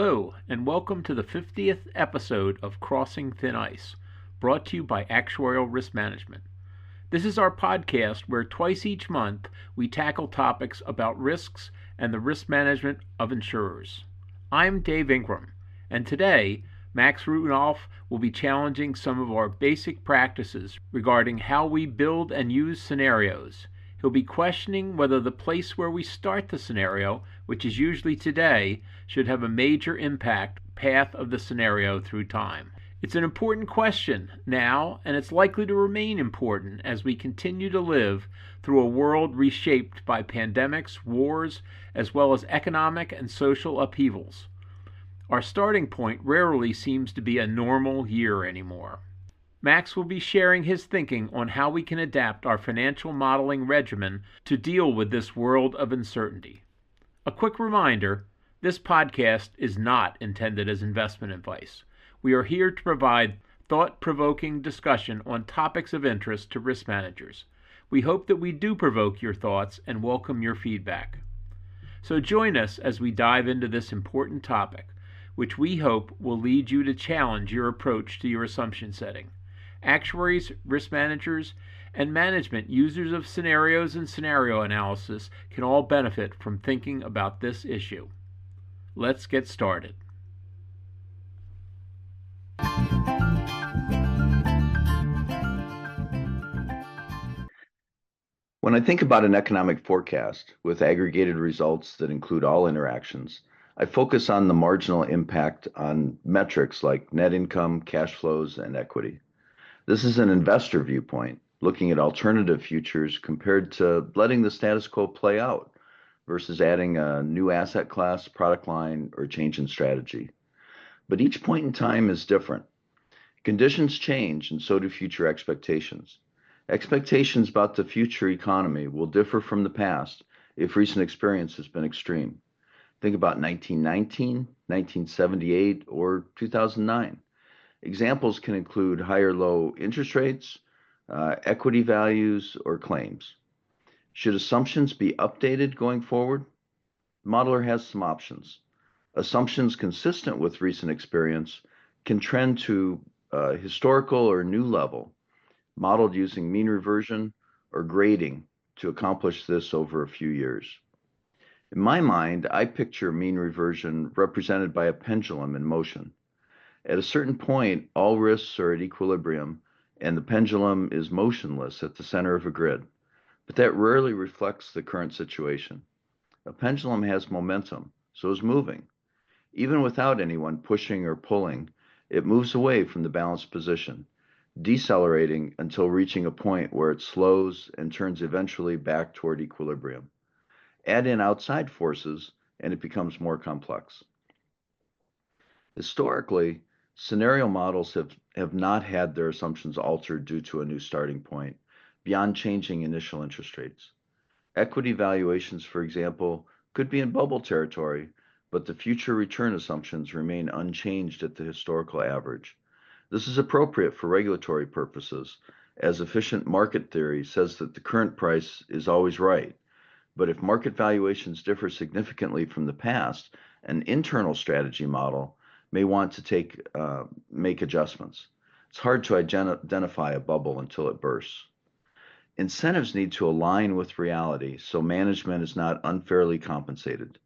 Hello, and welcome to the 50th episode of Crossing Thin Ice, brought to you by Actuarial Risk Management. This is our podcast where twice each month we tackle topics about risks and the risk management of insurers. I'm Dave Ingram, and today Max Rudolph will be challenging some of our basic practices regarding how we build and use scenarios. He'll be questioning whether the place where we start the scenario, which is usually today, should have a major impact path of the scenario through time. It's an important question now, and it's likely to remain important as we continue to live through a world reshaped by pandemics, wars, as well as economic and social upheavals. Our starting point rarely seems to be a normal year anymore. Max will be sharing his thinking on how we can adapt our financial modeling regimen to deal with this world of uncertainty. A quick reminder, this podcast is not intended as investment advice. We are here to provide thought-provoking discussion on topics of interest to risk managers. We hope that we do provoke your thoughts and welcome your feedback. So join us as we dive into this important topic, which we hope will lead you to challenge your approach to your assumption setting. Actuaries, risk managers, and management users of scenarios and scenario analysis can all benefit from thinking about this issue. Let's get started. When I think about an economic forecast with aggregated results that include all interactions, I focus on the marginal impact on metrics like net income, cash flows, and equity. This is an investor viewpoint, looking at alternative futures compared to letting the status quo play out versus adding a new asset class, product line, or change in strategy. But each point in time is different. Conditions change, and so do future expectations. Expectations about the future economy will differ from the past if recent experience has been extreme. Think about 1919, 1978, or 2009. Examples can include high or low interest rates, equity values, or claims. Should assumptions be updated going forward? The modeler has some options. Assumptions consistent with recent experience can trend to a historical or new level, modeled using mean reversion or grading to accomplish this over a few years. In my mind, I picture mean reversion represented by a pendulum in motion. At a certain point, all risks are at equilibrium, and the pendulum is motionless at the center of a grid. But that rarely reflects the current situation. A pendulum has momentum, so is moving. Even without anyone pushing or pulling, it moves away from the balanced position, decelerating until reaching a point where it slows and turns eventually back toward equilibrium. Add in outside forces, and it becomes more complex. Historically, scenario models have not had their assumptions altered due to a new starting point, beyond changing initial interest rates. Equity valuations, for example, could be in bubble territory, but the future return assumptions remain unchanged at the historical average. This is appropriate for regulatory purposes, as efficient market theory says that the current price is always right. But if market valuations differ significantly from the past, an internal strategy model may want to make adjustments. It's hard to identify a bubble until it bursts. Incentives need to align with reality so management is not unfairly compensated.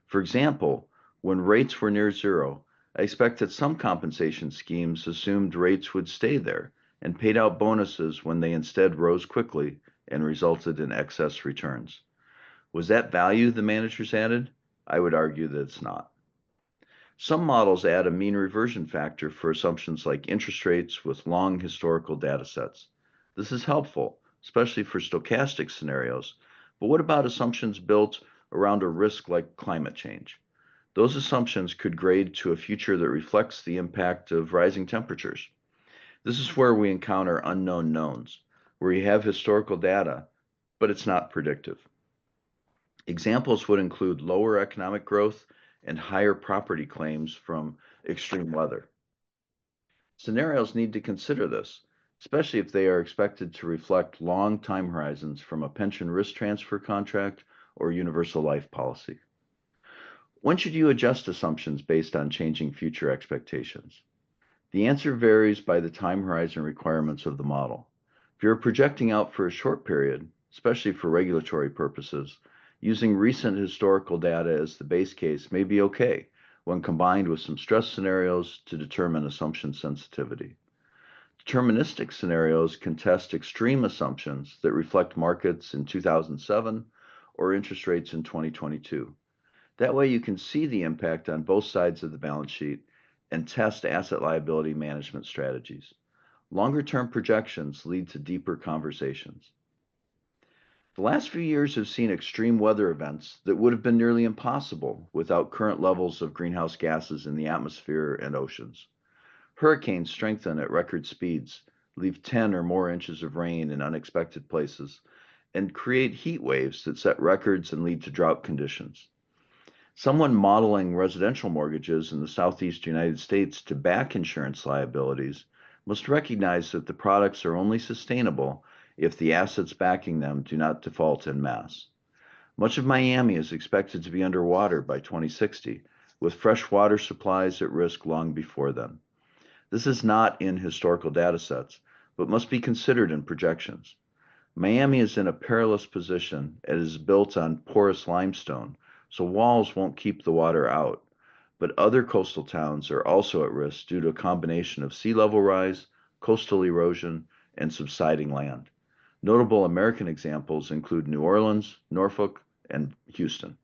For example, when rates were near zero, I expect that some compensation schemes assumed rates would stay there and paid out bonuses when they instead rose quickly and resulted in excess returns. Was that value the managers added? I would argue that it's not. Some models add a mean reversion factor for assumptions like interest rates with long historical data sets. This is helpful, especially for stochastic scenarios. But what about assumptions built around a risk like climate change? Those assumptions could grade to a future that reflects the impact of rising temperatures. This is where we encounter unknown knowns, where you have historical data, but it's not predictive. Examples would include lower economic growth and higher property claims from extreme weather. Scenarios need to consider this, especially if they are expected to reflect long time horizons from a pension risk transfer contract or universal life policy. When should you adjust assumptions based on changing future expectations? The answer varies by the time horizon requirements of the model. If you're projecting out for a short period, especially for regulatory purposes, using recent historical data as the base case may be okay when combined with some stress scenarios to determine assumption sensitivity. Deterministic scenarios can test extreme assumptions that reflect markets in 2007 or interest rates in 2022. That way you can see the impact on both sides of the balance sheet and test asset liability management strategies. Longer term projections lead to deeper conversations. The last few years have seen extreme weather events that would have been nearly impossible without current levels of greenhouse gases in the atmosphere and oceans. Hurricanes strengthen at record speeds, leave 10 or more inches of rain in unexpected places, and create heat waves that set records and lead to drought conditions. Someone modeling residential mortgages in the Southeast United States to back insurance liabilities must recognize that the products are only sustainable if the assets backing them do not default en masse. Much of Miami is expected to be underwater by 2060, with fresh water supplies at risk long before then. This is not in historical data sets, but must be considered in projections. Miami is in a perilous position. It is built on porous limestone, so walls won't keep the water out. But other coastal towns are also at risk due to a combination of sea level rise, coastal erosion, and subsiding land. Notable American examples include New Orleans, Norfolk, and Houston.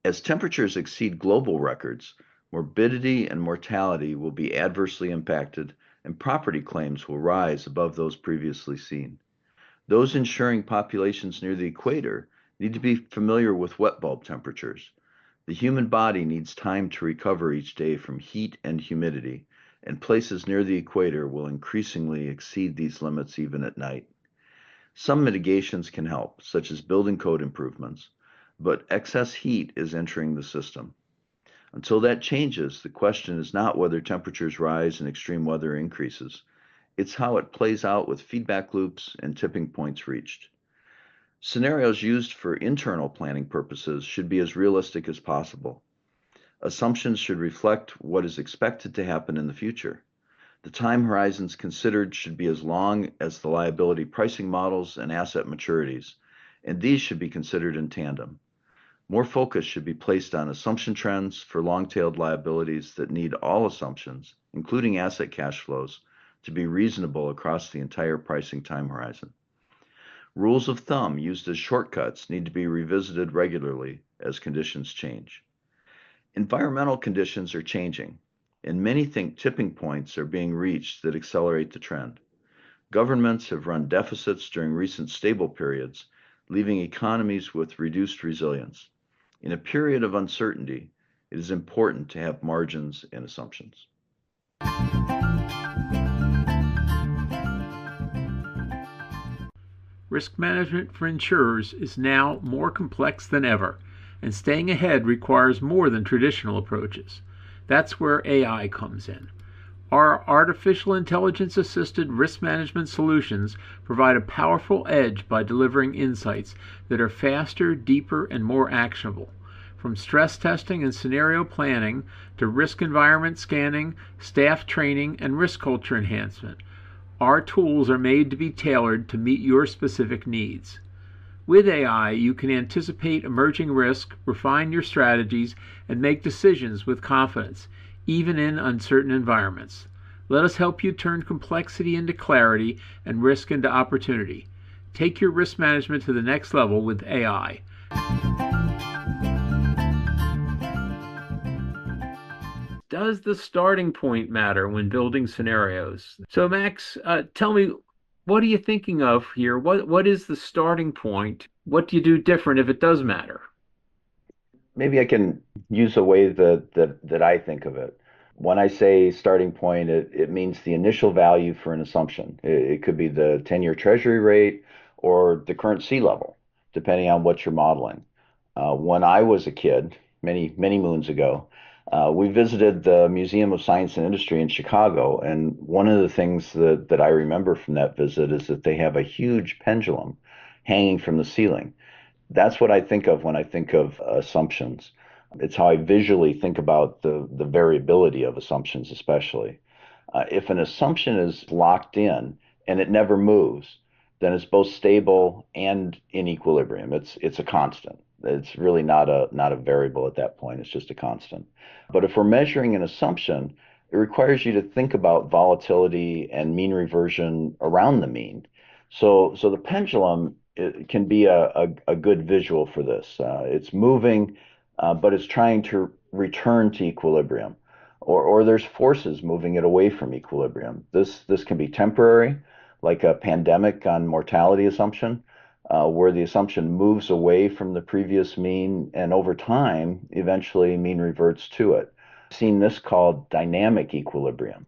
As temperatures exceed global records, morbidity and mortality will be adversely impacted, and property claims will rise above those previously seen. Those insuring populations near the equator need to be familiar with wet bulb temperatures. The human body needs time to recover each day from heat and humidity, and places near the equator will increasingly exceed these limits even at night. Some mitigations can help, such as building code improvements, but excess heat is entering the system. Until that changes, the question is not whether temperatures rise and extreme weather increases. It's how it plays out with feedback loops and tipping points reached. Scenarios used for internal planning purposes should be as realistic as possible. Assumptions should reflect what is expected to happen in the future. The time horizons considered should be as long as the liability pricing models and asset maturities, and these should be considered in tandem. More focus should be placed on assumption trends for long-tailed liabilities that need all assumptions, including asset cash flows, to be reasonable across the entire pricing time horizon. Rules of thumb used as shortcuts need to be revisited regularly as conditions change. Environmental conditions are changing, and many think tipping points are being reached that accelerate the trend. Governments have run deficits during recent stable periods, leaving economies with reduced resilience. In a period of uncertainty, it is important to have margins and assumptions. Risk management for insurers is now more complex than ever, and staying ahead requires more than traditional approaches. That's where AI comes in. Our artificial intelligence assisted risk management solutions provide a powerful edge by delivering insights that are faster, deeper, and more actionable. From stress testing and scenario planning to risk environment scanning, staff training, and risk culture enhancement, our tools are made to be tailored to meet your specific needs. With AI, you can anticipate emerging risk, refine your strategies, and make decisions with confidence, even in uncertain environments. Let us help you turn complexity into clarity and risk into opportunity. Take your risk management to the next level with AI. Does the starting point matter when building scenarios? So, Max, tell me, what are you thinking of here? What is the starting point? What do you do different if it does matter? Maybe I can use a way that I think of it. When I say starting point, it means the initial value for an assumption. It could be the 10-year treasury rate or the current sea level, depending on what you're modeling. When I was a kid, many moons ago, we visited the Museum of Science and Industry in Chicago, and one of the things that I remember from that visit is that they have a huge pendulum hanging from the ceiling. That's what I think of when I think of assumptions. It's how I visually think about the variability of assumptions, especially. If an assumption is locked in and it never moves, then it's both stable and in equilibrium. It's a constant. It's really not a variable at that point. It's just a constant. But if we're measuring an assumption, it requires you to think about volatility and mean reversion around the mean. So the pendulum it can be a good visual for this. It's moving, but it's trying to return to equilibrium, or there's forces moving it away from equilibrium. This can be temporary, like a pandemic on mortality assumption, where the assumption moves away from the previous mean, and over time, eventually mean reverts to it. I've seen this called dynamic equilibrium.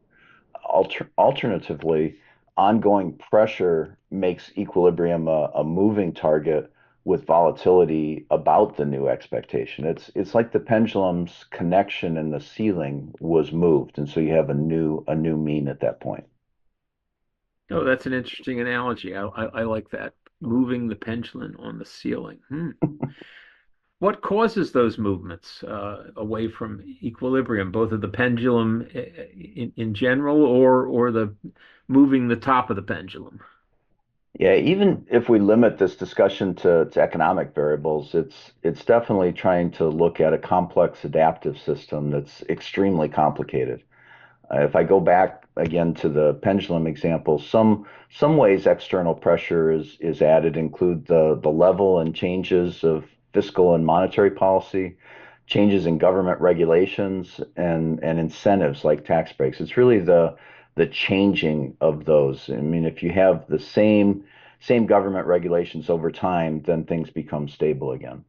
Alternatively, ongoing pressure makes equilibrium a moving target with volatility about the new expectation. It's like the pendulum's connection in the ceiling was moved, and so you have a new mean at that point. Oh, that's an interesting analogy. I like that. Moving the pendulum on the ceiling. What causes those movements away from equilibrium, both of the pendulum in general or the moving the top of the pendulum? Yeah, even if we limit this discussion to economic variables, it's definitely trying to look at a complex adaptive system that's extremely complicated. If I go back again to the pendulum example, some ways external pressure is added include the level and changes of fiscal and monetary policy, changes in government regulations, and incentives like tax breaks. It's really the changing of those. I mean, if you have the same government regulations over time, then things become stable again.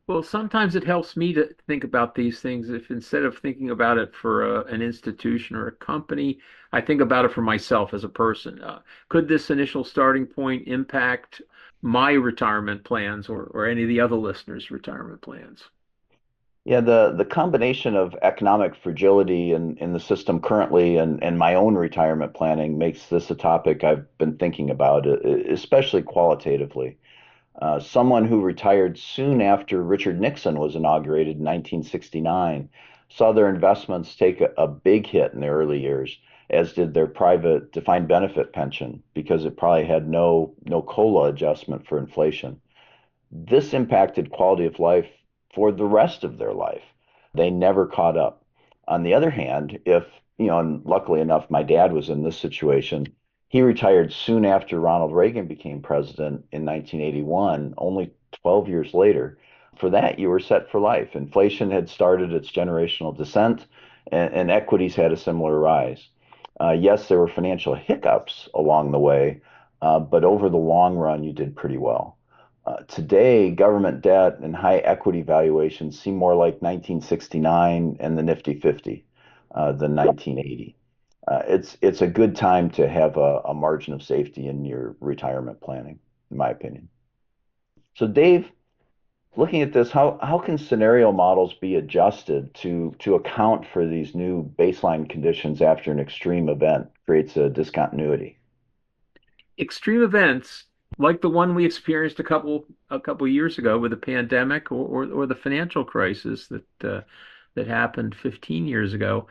Well, sometimes it helps me to think about these things. If instead of thinking about it for an institution or a company, I think about it for myself as a person. Could this initial starting point impact my retirement plans or any of the other listeners' retirement plans? Yeah, the combination of economic fragility in the system currently and my own retirement planning makes this a topic I've been thinking about, especially qualitatively. Someone who retired soon after Richard Nixon was inaugurated in 1969 saw their investments take a big hit in the early years, as did their private defined benefit pension, because it probably had no COLA adjustment for inflation. This impacted quality of life for the rest of their life. They never caught up. On the other hand, and luckily enough, my dad was in this situation. He retired soon after Ronald Reagan became president in 1981, only 12 years later. For that, you were set for life. Inflation had started its generational descent, and equities had a similar rise. Yes, there were financial hiccups along the way, but over the long run, you did pretty well. Today, government debt and high equity valuations seem more like 1969 and the Nifty 50 than 1980. It's a good time to have a margin of safety in your retirement planning, in my opinion. So, Dave, looking at this, how can scenario models be adjusted to account for these new baseline conditions after an extreme event creates a discontinuity? Extreme events like the one we experienced a couple years ago with the pandemic or the financial crisis that happened 15 years ago,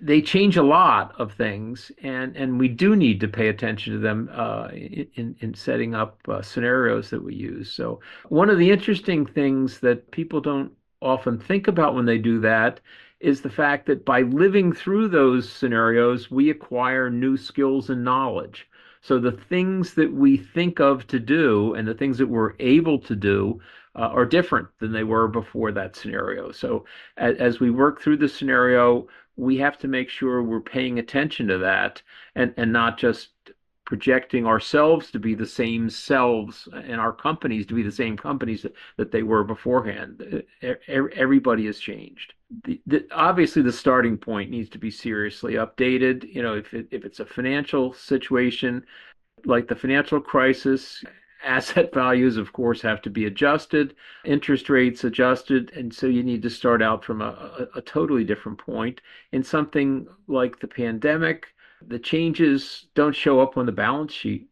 they change a lot of things, and we do need to pay attention to them in setting up scenarios that we use. So one of the interesting things that people don't often think about when they do that is the fact that by living through those scenarios, we acquire new skills and knowledge. So the things that we think of to do and the things that we're able to do are different than they were before that scenario. So as we work through the scenario, we have to make sure we're paying attention to that and not just projecting ourselves to be the same selves and our companies to be the same companies that they were beforehand. Everybody has changed. Obviously, the starting point needs to be seriously updated. If it's a financial situation like the financial crisis, asset values, of course, have to be adjusted, interest rates adjusted, and so you need to start out from a totally different point. In something like the pandemic, the changes don't show up on the balance sheet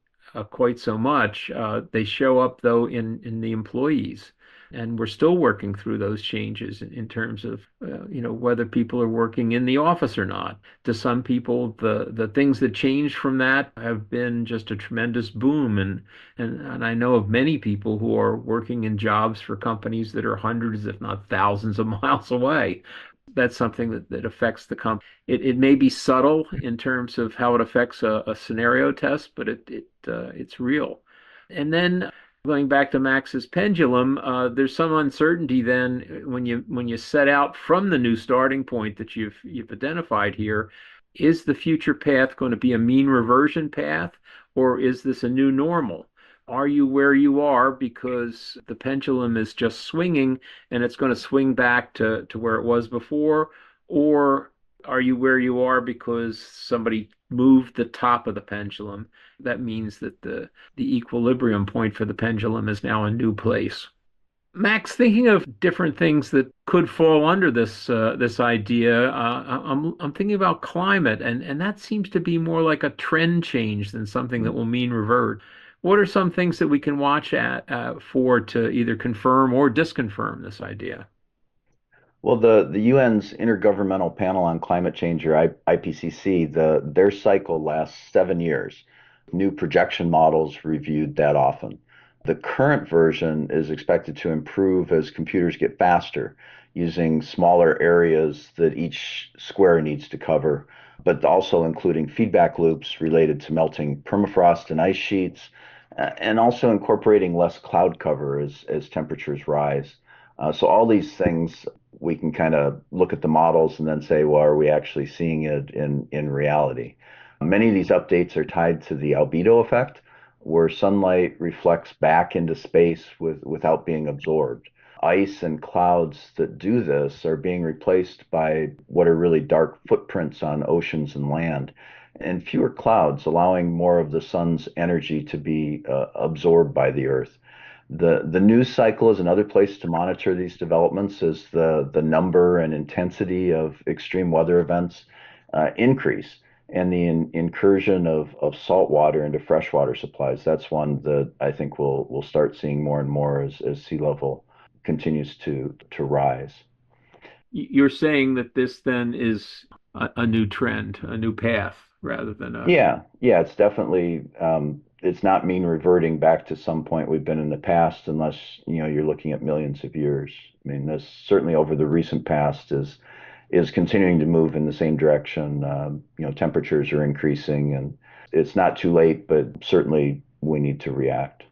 quite so much. They show up, though, in the employees. And we're still working through those changes in terms of, whether people are working in the office or not. To some people, the things that changed from that have been just a tremendous boom. And I know of many people who are working in jobs for companies that are hundreds, if not thousands of miles away. That's something that affects the company. It may be subtle in terms of how it affects a scenario test, but it's real. And then going back to Max's pendulum, there's some uncertainty then when you set out from the new starting point that you've identified here. Is the future path going to be a mean reversion path, or is this a new normal? Are you where you are because the pendulum is just swinging and it's going to swing back to where it was before? Or are you where you are because somebody moved the top of the pendulum? That means that the equilibrium point for the pendulum is now a new place. Max, thinking of different things that could fall under this idea, I'm thinking about climate, and that seems to be more like a trend change than something that will mean revert. What are some things that we can watch at for to either confirm or disconfirm this idea? Well, the UN's Intergovernmental Panel on Climate Change, or IPCC, their cycle lasts 7 years. New projection models reviewed that often. The current version is expected to improve as computers get faster, using smaller areas that each square needs to cover, but also including feedback loops related to melting permafrost and ice sheets, and also incorporating less cloud cover as temperatures rise. So all these things we can kind of look at the models and then say, well, are we actually seeing it in reality? Many of these updates are tied to the albedo effect, where sunlight reflects back into space without being absorbed. Ice and clouds that do this are being replaced by what are really dark footprints on oceans and land, and fewer clouds, allowing more of the sun's energy to be absorbed by the Earth. The news cycle is another place to monitor these developments as the number and intensity of extreme weather events increase, and the incursion of salt water into freshwater supplies. That's one that I think we'll start seeing more and more as sea level continues to rise. You're saying that this then is a new trend, a new path, rather than a. Yeah, it's definitely it's not mean reverting back to some point we've been in the past, unless you're looking at millions of years. I mean, this certainly over the recent past is continuing to move in the same direction. Temperatures are increasing, and it's not too late, but certainly we need to react.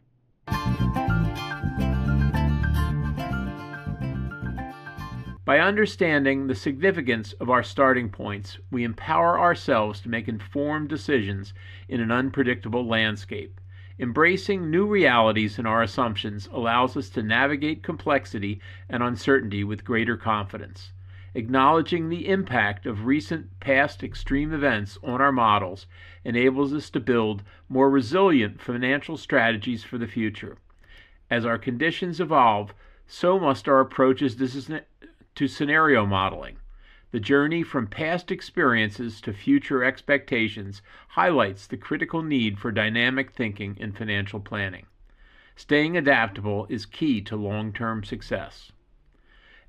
By understanding the significance of our starting points, we empower ourselves to make informed decisions in an unpredictable landscape. Embracing new realities in our assumptions allows us to navigate complexity and uncertainty with greater confidence. Acknowledging the impact of recent past extreme events on our models enables us to build more resilient financial strategies for the future. As our conditions evolve, so must our approaches to scenario modeling. The journey from past experiences to future expectations highlights the critical need for dynamic thinking in financial planning. Staying adaptable is key to long-term success.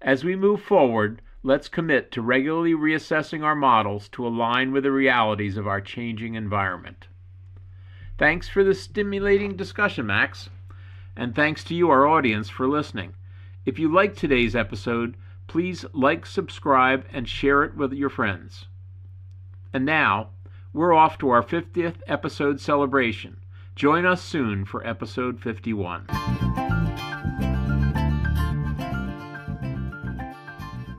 As we move forward, let's commit to regularly reassessing our models to align with the realities of our changing environment. Thanks for the stimulating discussion, Max. And thanks to you, our audience, for listening. If you liked today's episode, please like, subscribe, and share it with your friends. And now, we're off to our 50th episode celebration. Join us soon for episode 51.